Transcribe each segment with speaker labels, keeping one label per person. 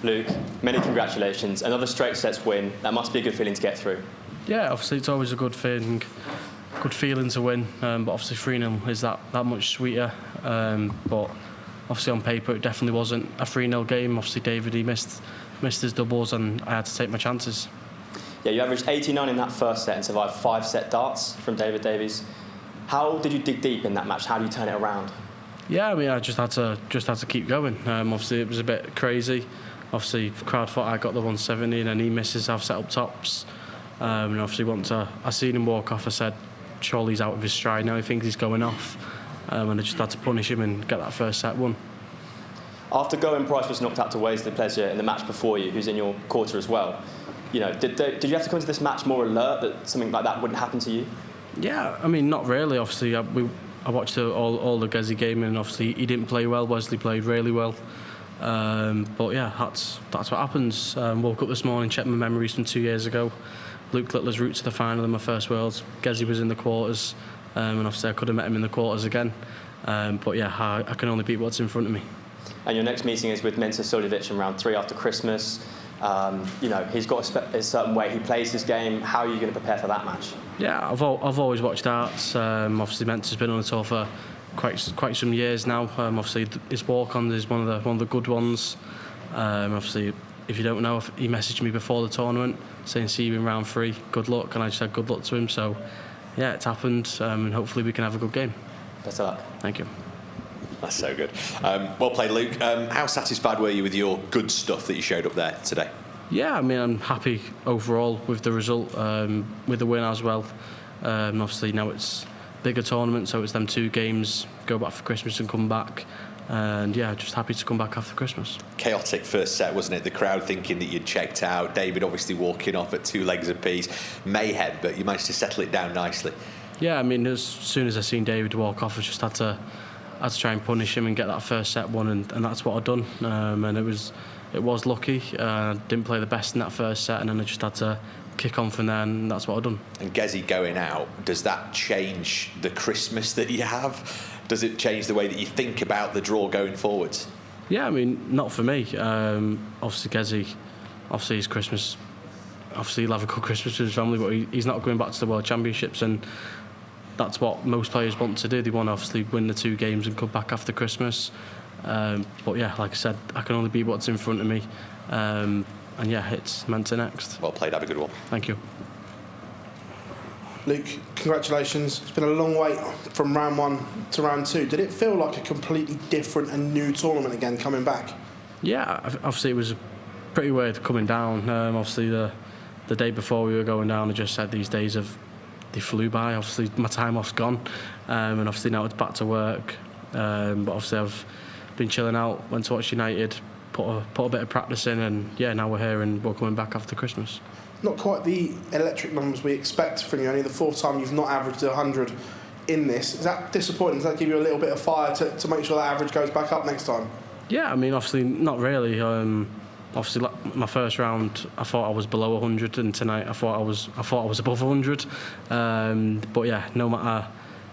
Speaker 1: Luke, many congratulations. Another straight sets win. That must be a good feeling to get through.
Speaker 2: Yeah, obviously it's always a good feeling to win. But obviously 3-0 is that much sweeter. But obviously on paper it definitely wasn't a 3-0 game. Obviously David, he missed his doubles and I had to take my chances.
Speaker 1: Yeah, you averaged 89 in that first set and survived 5 set darts from David Davies. How did you dig deep in that match? How do you turn it around?
Speaker 2: Yeah, I mean, I just had to keep going. Obviously, it was a bit crazy. Obviously, crowd thought I got the 170 and he misses. I've set up tops. And obviously, I seen him walk off. I said, surely he's out of his stride now. He thinks he's going off. And I just had to punish him and get that first set won.
Speaker 1: After Goen Price was knocked out to Wesley Pleasure in the match before you, who's in your quarter as well, you know, did you have to come into this match more alert that something like that wouldn't happen to you?
Speaker 2: Yeah, I mean, not really. Obviously, I watched all the Gezi game and obviously he didn't play well. Wesley played really well. But yeah, that's what happens. Woke up this morning, checked my memories from 2 years ago. Luke Littler's route to the final in my first Worlds. Gezi was in the quarters, and obviously I could have met him in the quarters again. But yeah, I can only beat what's in front of me.
Speaker 1: And your next meeting is with Mensur Suljovic in round 3 after Christmas. You know, he's got a certain way he plays his game. How are you going to prepare for that match?
Speaker 2: Yeah, I've always watched darts. Obviously, Mensur's been on the tour for quite some years now. Obviously, his walk-ons is one of the good ones. Obviously, if you don't know, he messaged me before the tournament saying, "See you in round 3. Good luck," and I just said good luck to him. So, yeah, it's happened, and hopefully we can have a good game.
Speaker 1: Best of luck.
Speaker 2: Thank you.
Speaker 3: That's so good. Well played, Luke. How satisfied were you with your good stuff that you showed up there today?
Speaker 2: Yeah, I mean, I'm happy overall with the result, with the win as well. Obviously now it's a bigger tournament, so it's them 2 games, go back for Christmas and come back. And yeah, just happy to come back after Christmas.
Speaker 3: Chaotic first set, wasn't it? The crowd thinking that you'd checked out, David obviously walking off at 2 legs apiece. Mayhem, but you managed to settle it down nicely. Yeah,
Speaker 2: I mean, as soon as I seen David walk off, I just had to try and punish him and get that first set won, and that's what I'd done. And it was lucky. I didn't play the best in that first set, and then I just had to kick on from there, and that's what I'd done.
Speaker 3: And Gezi going out, does that change the Christmas that you have? Does it change the way that you think about the draw going forwards?
Speaker 2: Yeah, I mean, not for me. Obviously, Gezi, his Christmas, obviously he'll have a good Christmas with his family, but he's not going back to the World Championships, and that's what most players want to do. They want to obviously win the 2 games and come back after Christmas. But yeah, like I said, I can only beat what's in front of me. And yeah, it's Mensur next.
Speaker 3: Well played, have a good one.
Speaker 2: Thank you.
Speaker 4: Luke, congratulations. It's been a long wait from round 1 to round 2. Did it feel like a completely different and new tournament again coming back?
Speaker 2: Yeah, obviously it was pretty weird coming down. Obviously the day before we were going down, I just said these days they flew by. Obviously my time off's gone, and obviously now it's back to work. But obviously I've been chilling out, went to watch United, put a bit of practice in, and yeah, now we're here and we're coming back after Christmas.
Speaker 4: Not quite the electric numbers we expect from you. Only the 4th time you've not averaged 100 in this. Is that disappointing? Does that give you a little bit of fire to make sure that average goes back up next time?
Speaker 2: Yeah, I mean, obviously not really. Obviously, like my first round, I thought I was below 100, and tonight I thought I was above 100. But yeah, no matter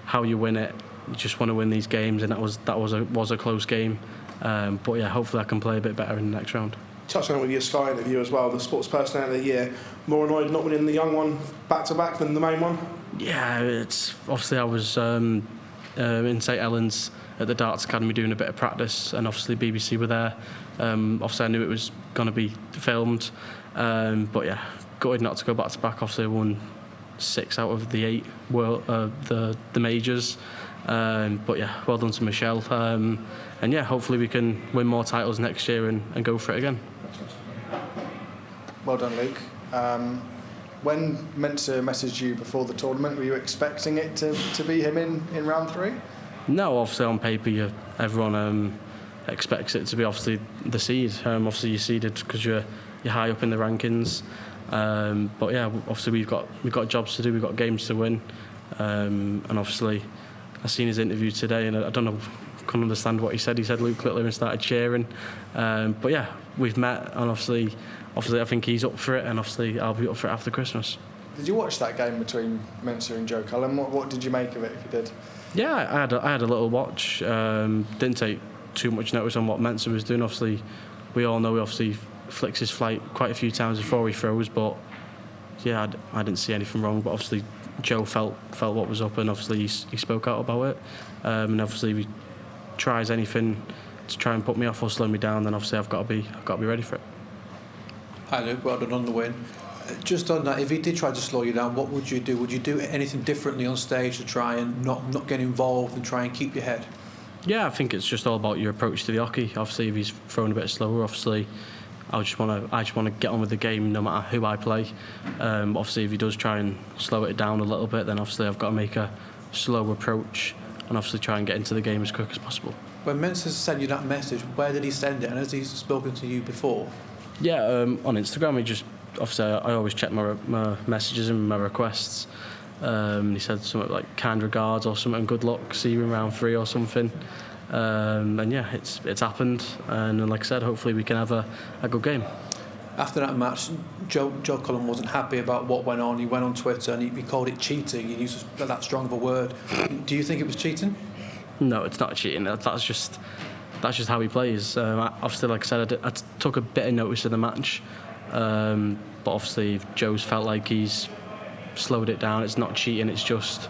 Speaker 2: how you win it, you just want to win these games, and that was a close game. But yeah, hopefully I can play a bit better in the next round.
Speaker 4: Touched on it with your Sky interview as well, the Sports Personality of the Year. More annoyed not winning the young one back to back than the main one?
Speaker 2: Yeah, it's obviously I was in St Helens at the Darts Academy doing a bit of practice, and obviously BBC were there. Obviously I knew it was going to be filmed, but yeah, gutted not to go back to back. Obviously I won 6 out of the 8 the majors. But yeah, well done to Michelle. And yeah, hopefully we can win more titles next year and go for it again.
Speaker 5: Well done, Luke. When Mensur messaged you before the tournament, were you expecting it to be him in round 3?
Speaker 2: No, obviously on paper everyone expects it to be obviously the seed. Obviously you're seeded because you're high up in the rankings. But yeah, obviously we've got jobs to do, we've got games to win, and obviously I seen his interview today, and I don't know, couldn't understand what he said. He said Luke Littler and started cheering. But yeah, we've met, and obviously I think he's up for it, and obviously I'll be up for it after Christmas.
Speaker 5: Did you watch that game between Mensur and Joe Cullen? What did you make of it, if you did?
Speaker 2: Yeah, I had a little watch. Didn't take too much notice on what Mensur was doing. Obviously, we all know obviously flicks his flight quite a few times before he throws, but yeah, I didn't see anything wrong. But obviously Joe felt what was up, and obviously he spoke out about it. And obviously if he tries anything to try and put me off or slow me down, then obviously I've got to be ready for it.
Speaker 6: Hi Luke, well done on the win. Just on that, if he did try to slow you down, what would you do? Would you do anything differently on stage to try and not get involved and try and keep your head?
Speaker 2: Yeah, I think it's just all about your approach to the hockey. Obviously, if he's throwing a bit slower, obviously, I just want to get on with the game no matter who I play. Obviously, if he does try and slow it down a little bit, then obviously I've got to make a slow approach and obviously try and get into the game as quick as possible.
Speaker 6: When Mensur sent you that message, where did he send it? And has he spoken to you before?
Speaker 2: Yeah, on Instagram. He just obviously I always check my messages and my requests. He said something like kind regards or something, good luck, see you in round 3 or something. And yeah, it's happened, and like I said, hopefully we can have a good game.
Speaker 6: After that match, Joe Cullen wasn't happy about what went on. He went on Twitter and he called it cheating. He used that strong of a word. Do you think it was cheating? No,
Speaker 2: it's not cheating. That's just how he plays. Obviously, like I said, I took a bit of notice of the match, but obviously if Joe's felt like he's slowed it down, it's not cheating. It's just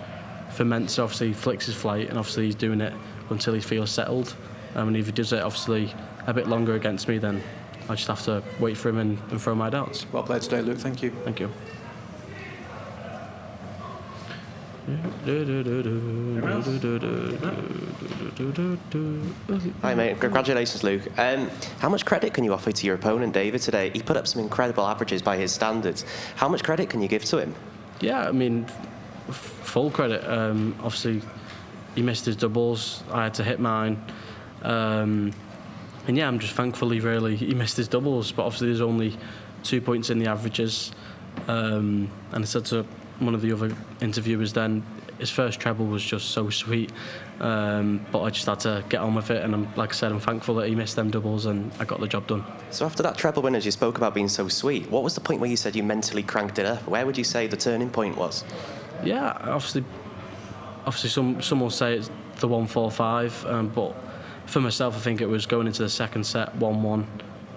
Speaker 2: for Mensur, obviously he flicks his flight, and obviously he's doing it until he feels settled. And if he does it obviously a bit longer against me, then I just have to wait for him and throw my darts.
Speaker 6: Well played today, Luke. Thank you.
Speaker 2: Thank you.
Speaker 7: Hi mate, congratulations Luke. How much credit can you offer to your opponent David today? He put up some incredible averages by his standards. How much credit can you give to him?
Speaker 2: Yeah, I mean, full credit. Obviously he missed his doubles, I had to hit mine. And yeah, I'm just thankful he missed his doubles, but obviously there's only 2 points in the averages. And I said to one of the other interviewers then, his first treble was just so sweet, but I just had to get on with it, and like I said, I'm thankful that he missed them doubles and I got the job done. So after that treble win, as you spoke about being so sweet, what was the point where you said you mentally cranked it up? Where would you say the turning point was? Yeah, obviously some will say it's the 1-4-5, but for myself I think it was going into the second set 1-1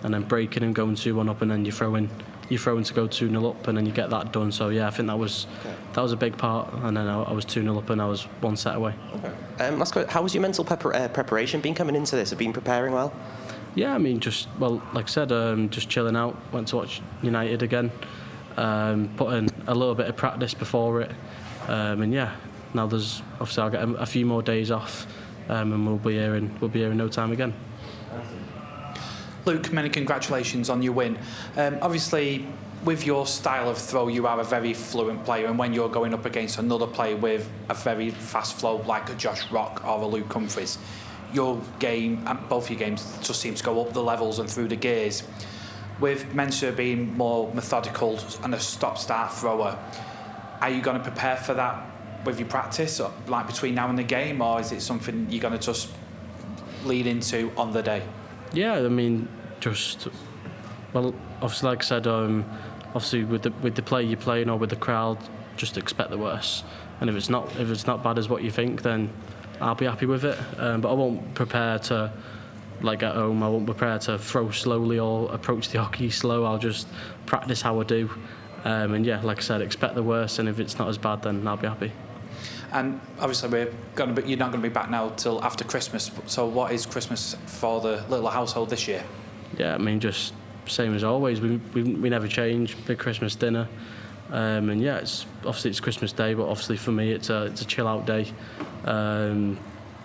Speaker 2: and then breaking and going 2-1 up, and then you throw in to go 2-0 up, and then you get that done. So yeah, I think that was a big part, and then I was 2-0 up and I was one set away. Okay. Last question, how was your mental preparation been coming into this? Have you been preparing well? Yeah, I mean, like I said, just chilling out, went to watch United again, put in a little bit of practice before it, and yeah, now there's obviously I'll get a few more days off, and we'll be here in no time again.
Speaker 8: Luke, many congratulations on your win. Obviously, with your style of throw, you are a very fluent player, and when you're going up against another player with a very fast flow like a Josh Rock or a Luke Humphries, your game, both your games, just seem to go up the levels and through the gears. With Mensur being more methodical and a stop-start thrower, are you going to prepare for that with your practice, or like between now and the game, or is it something you're going to just lead into on the day? Yeah, I mean,
Speaker 2: obviously, like I said, obviously with the play you're playing or with the crowd, just expect the worst. And if it's not bad as what you think, then I'll be happy with it. But I won't prepare to, like at home, I won't prepare to throw slowly or approach the hockey slow. I'll just practice how I do. And yeah, like I said, expect the worst. And if it's not as bad, then I'll be happy.
Speaker 8: And obviously, you're not going to be back now till after Christmas. So, what is Christmas for the little household this year?
Speaker 2: Yeah, I mean, just same as always. We never change. Big Christmas dinner, and yeah, it's Christmas Day, but obviously for me it's a chill out day. Won't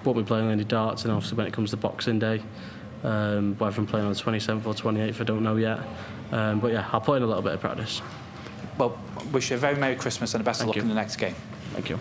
Speaker 2: be playing any darts, and obviously when it comes to Boxing Day, whether I'm playing on the 27th or 28th, I don't know yet. But yeah, I'll put in a little bit of practice.
Speaker 8: Well, wish you a very Merry Christmas and the best of luck in the next game.
Speaker 2: Thank you.